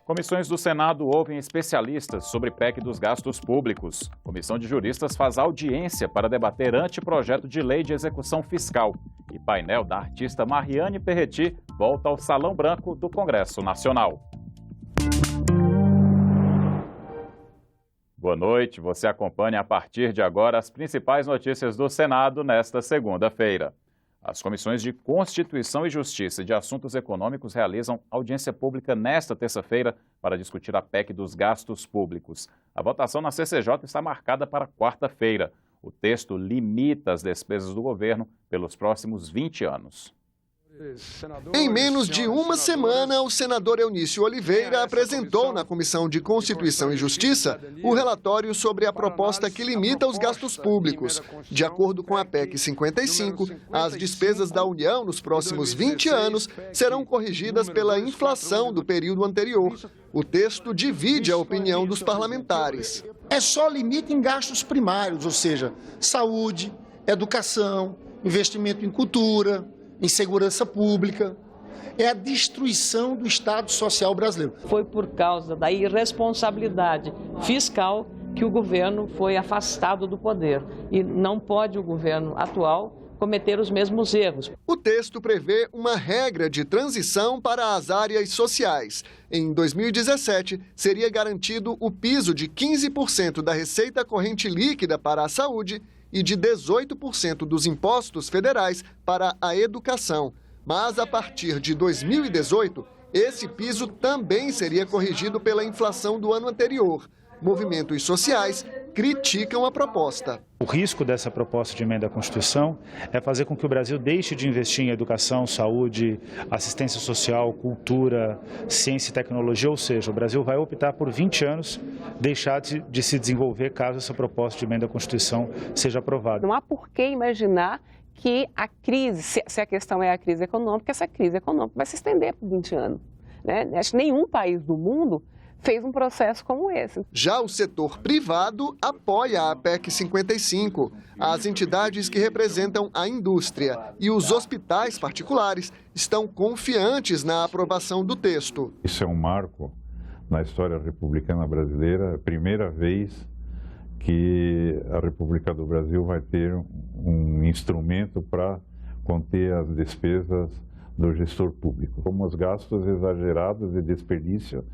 Comissões do Senado ouvem especialistas sobre PEC dos gastos públicos. Comissão de Juristas faz audiência para debater anteprojeto de lei de execução fiscal. E painel da artista Mariane Perretti volta ao Salão Branco do Congresso Nacional. Boa noite, você acompanha a partir de agora as principais notícias do Senado nesta segunda-feira. As comissões de Constituição e Justiça e de Assuntos Econômicos realizam audiência pública nesta terça-feira para discutir a PEC dos gastos públicos. A votação na CCJ está marcada para quarta-feira. O texto limita as despesas do governo pelos próximos 20 anos. Em menos de uma semana, o senador Eunício Oliveira apresentou na Comissão de Constituição e Justiça o relatório sobre a proposta que limita os gastos públicos. De acordo com a PEC 55, as despesas da União nos próximos 20 anos serão corrigidas pela inflação do período anterior. O texto divide a opinião dos parlamentares. É só limite em gastos primários, ou seja, saúde, educação, investimento em cultura, em segurança pública, é a destruição do Estado Social brasileiro. Foi por causa da irresponsabilidade fiscal que o governo foi afastado do poder. E não pode o governo atual cometer os mesmos erros. O texto prevê uma regra de transição para as áreas sociais. Em 2017, seria garantido o piso de 15% da receita corrente líquida para a saúde e de 18% dos impostos federais para a educação. Mas, a partir de 2018, esse piso também seria corrigido pela inflação do ano anterior. Movimentos sociais criticam a proposta. O risco dessa proposta de emenda à Constituição é fazer com que o Brasil deixe de investir em educação, saúde, assistência social, cultura, ciência e tecnologia, ou seja, o Brasil vai optar por 20 anos deixar de se desenvolver caso essa proposta de emenda à Constituição seja aprovada. Não há por que imaginar que a crise, se a questão é a crise econômica, essa crise econômica vai se estender por 20 anos. Né? Acho que nenhum país do mundo fez um processo como esse. Já o setor privado apoia a PEC 55. As entidades que representam a indústria e os hospitais particulares estão confiantes na aprovação do texto. Isso é um marco na história republicana brasileira, a primeira vez que a República do Brasil vai ter um instrumento para conter as despesas do gestor público, como os gastos exagerados e desperdício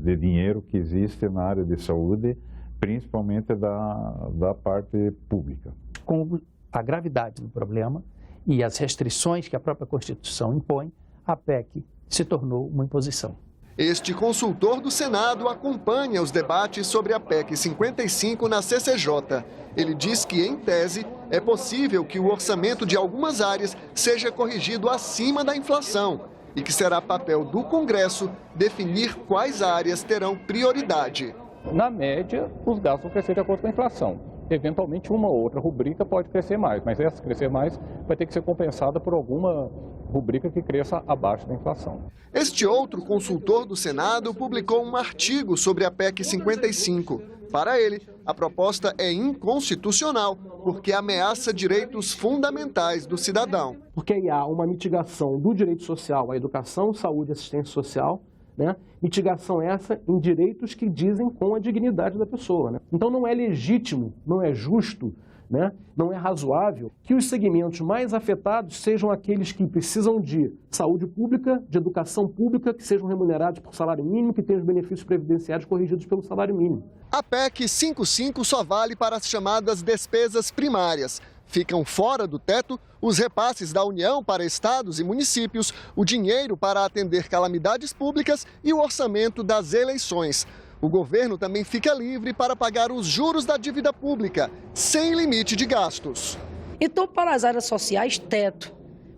de dinheiro que existe na área de saúde, principalmente da parte pública. Com a gravidade do problema e as restrições que a própria Constituição impõe, a PEC se tornou uma imposição. Este consultor do Senado acompanha os debates sobre a PEC 55 na CCJ. Ele diz que, em tese, é possível que o orçamento de algumas áreas seja corrigido acima da inflação e que será papel do Congresso definir quais áreas terão prioridade. Na média, os gastos vão crescer de acordo com a inflação. Eventualmente, uma ou outra rubrica pode crescer mais, mas essa crescer mais vai ter que ser compensada por alguma rubrica que cresça abaixo da inflação. Este outro consultor do Senado publicou um artigo sobre a PEC 55. Para ele, a proposta é inconstitucional porque ameaça direitos fundamentais do cidadão. Porque aí há uma mitigação do direito social à educação, saúde e assistência social, né? Mitigação essa em direitos que dizem com a dignidade da pessoa. Né? Então não é legítimo, não é justo, né? Não é razoável que os segmentos mais afetados sejam aqueles que precisam de saúde pública, de educação pública, que sejam remunerados por salário mínimo, que tenham os benefícios previdenciários corrigidos pelo salário mínimo. A PEC 55 só vale para as chamadas despesas primárias. Ficam fora do teto os repasses da União para estados e municípios, o dinheiro para atender calamidades públicas e o orçamento das eleições. O governo também fica livre para pagar os juros da dívida pública, sem limite de gastos. Então, para as áreas sociais, teto,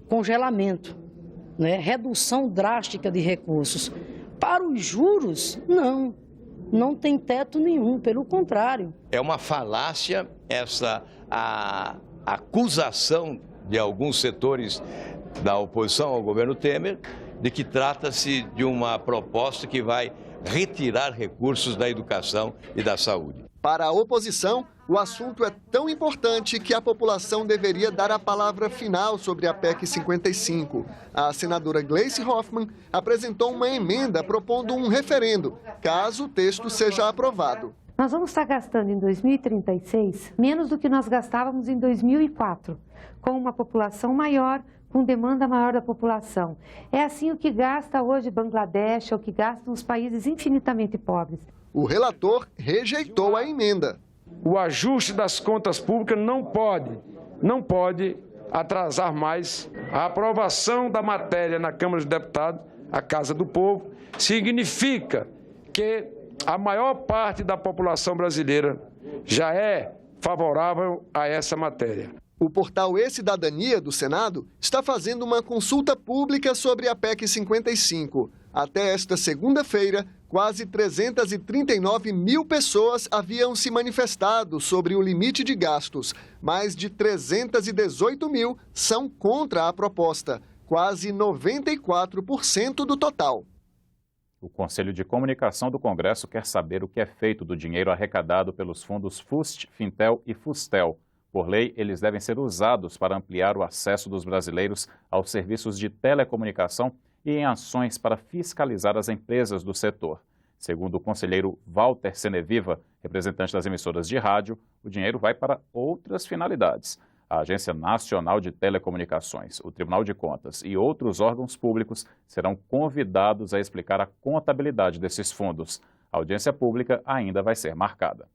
congelamento, né? Redução drástica de recursos. Para os juros, não tem teto nenhum, pelo contrário. É uma falácia a acusação de alguns setores da oposição ao governo Temer de que trata-se de uma proposta que vai retirar recursos da educação e da saúde. Para a oposição, o assunto é tão importante que a população deveria dar a palavra final sobre a PEC 55. A senadora Gleice Hoffmann apresentou uma emenda propondo um referendo, caso o texto seja aprovado. Nós vamos estar gastando em 2036 menos do que nós gastávamos em 2004, com uma população maior, com demanda maior da população. É assim o que gasta hoje Bangladesh, é o que gastam os países infinitamente pobres. O relator rejeitou a emenda. O ajuste das contas públicas não pode atrasar mais a aprovação da matéria na Câmara dos Deputados, a Casa do Povo. Significa que a maior parte da população brasileira já é favorável a essa matéria. O portal E-Cidadania do Senado está fazendo uma consulta pública sobre a PEC 55. Até esta segunda-feira, quase 339 mil pessoas haviam se manifestado sobre o limite de gastos. Mais de 318 mil são contra a proposta, quase 94% do total. O Conselho de Comunicação do Congresso quer saber o que é feito do dinheiro arrecadado pelos fundos FUST, Fintel e Fustel. Por lei, eles devem ser usados para ampliar o acesso dos brasileiros aos serviços de telecomunicação e em ações para fiscalizar as empresas do setor. Segundo o conselheiro Walter Seneviva, representante das emissoras de rádio, o dinheiro vai para outras finalidades. A Agência Nacional de Telecomunicações, o Tribunal de Contas e outros órgãos públicos serão convidados a explicar a contabilidade desses fundos. A audiência pública ainda vai ser marcada.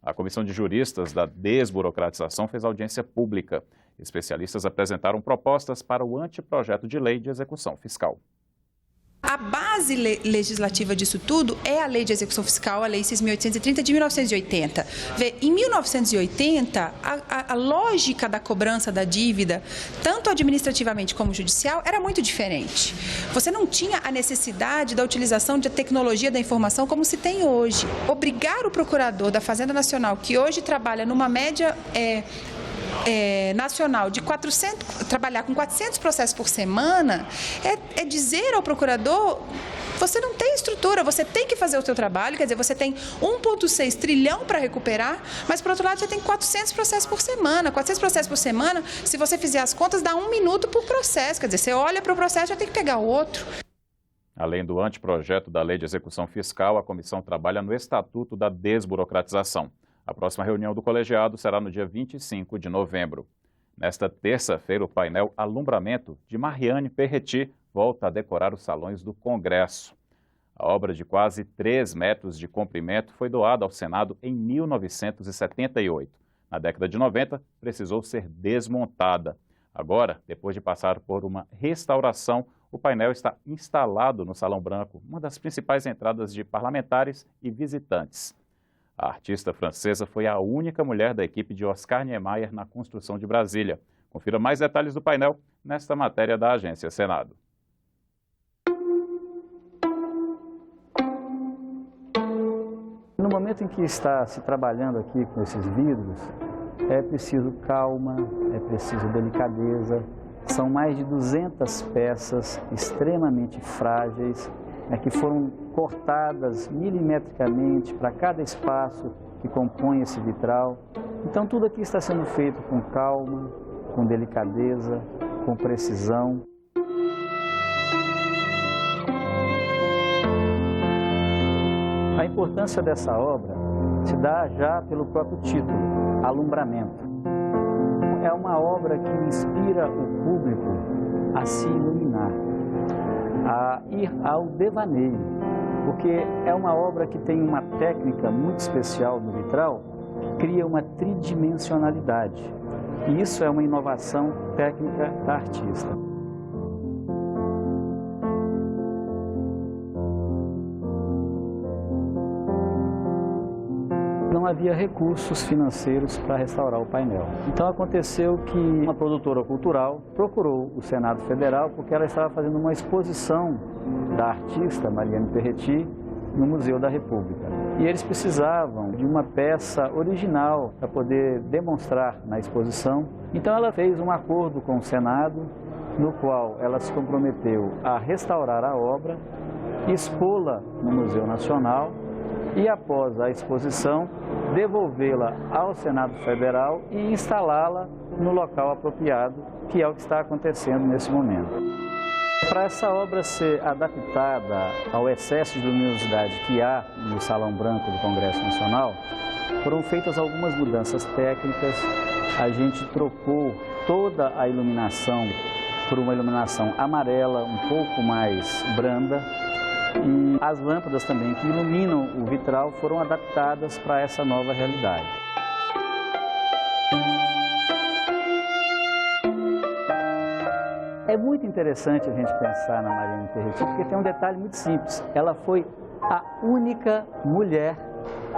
A Comissão de Juristas da Desburocratização fez audiência pública. Especialistas apresentaram propostas para o anteprojeto de lei de execução fiscal. A base legislativa disso tudo é a Lei de Execução Fiscal, a Lei 6.830 de 1980. Em 1980, a lógica da cobrança da dívida, tanto administrativamente como judicial, era muito diferente. Você não tinha a necessidade da utilização de tecnologia da informação como se tem hoje. Obrigar o procurador da Fazenda Nacional, que hoje trabalha numa média nacional de trabalhar com 400 processos por semana, é dizer ao procurador: você não tem estrutura, você tem que fazer o seu trabalho, quer dizer, você tem 1,6 trilhão para recuperar, mas, por outro lado, você tem 400 processos por semana. 400 processos por semana, se você fizer as contas, dá 1 minuto por processo, quer dizer, você olha para o processo e já tem que pegar outro. Além do anteprojeto da Lei de Execução Fiscal, a comissão trabalha no Estatuto da Desburocratização. A próxima reunião do colegiado será no dia 25 de novembro. Nesta terça-feira, o painel Alumbramento de Mariane Perretti volta a decorar os salões do Congresso. A obra de quase 3 metros de comprimento foi doada ao Senado em 1978. Na década de 90, precisou ser desmontada. Agora, depois de passar por uma restauração, o painel está instalado no Salão Branco, uma das principais entradas de parlamentares e visitantes. A artista francesa foi a única mulher da equipe de Oscar Niemeyer na construção de Brasília. Confira mais detalhes do painel nesta matéria da Agência Senado. No momento em que está se trabalhando aqui com esses vidros, é preciso calma, é preciso delicadeza. São mais de 200 peças extremamente frágeis, que foram cortadas milimetricamente para cada espaço que compõe esse vitral. Então tudo aqui está sendo feito com calma, com delicadeza, com precisão. A importância dessa obra se dá já pelo próprio título, Alumbramento. É uma obra que inspira o público a se iluminar, a ir ao devaneio, porque é uma obra que tem uma técnica muito especial no vitral, que cria uma tridimensionalidade. E isso é uma inovação técnica da artista. Não havia recursos financeiros para restaurar o painel. Então aconteceu que uma produtora cultural procurou o Senado Federal porque ela estava fazendo uma exposição da artista Mariane Perretti no Museu da República. E eles precisavam de uma peça original para poder demonstrar na exposição. Então ela fez um acordo com o Senado, no qual ela se comprometeu a restaurar a obra, expô-la no Museu Nacional e, após a exposição, devolvê-la ao Senado Federal e instalá-la no local apropriado, que é o que está acontecendo nesse momento. Para essa obra ser adaptada ao excesso de luminosidade que há no Salão Branco do Congresso Nacional, foram feitas algumas mudanças técnicas. A gente trocou toda a iluminação por uma iluminação amarela, um pouco mais branda, e as lâmpadas também que iluminam o vitral foram adaptadas para essa nova realidade. É muito interessante a gente pensar na Mariane Perretti, porque tem um detalhe muito simples. Ela foi a única mulher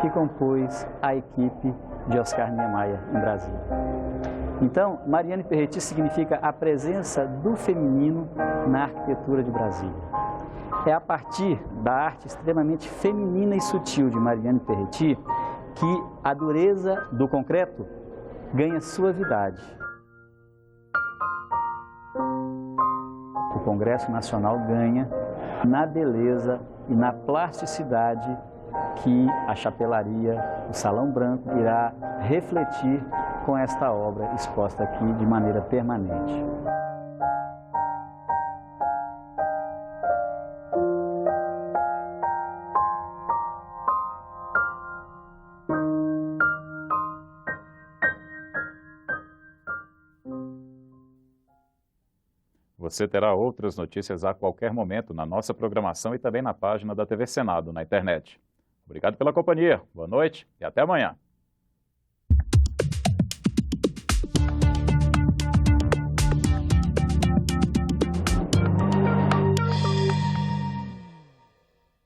que compôs a equipe de Oscar Niemeyer em Brasília. Então, Mariane Perretti significa a presença do feminino na arquitetura de Brasília. É a partir da arte extremamente feminina e sutil de Mariane Perretti que a dureza do concreto ganha suavidade. O Congresso Nacional ganha na beleza e na plasticidade que a chapelaria, o Salão Branco, irá refletir com esta obra exposta aqui de maneira permanente. Você terá outras notícias a qualquer momento na nossa programação e também na página da TV Senado na internet. Obrigado pela companhia, boa noite e até amanhã.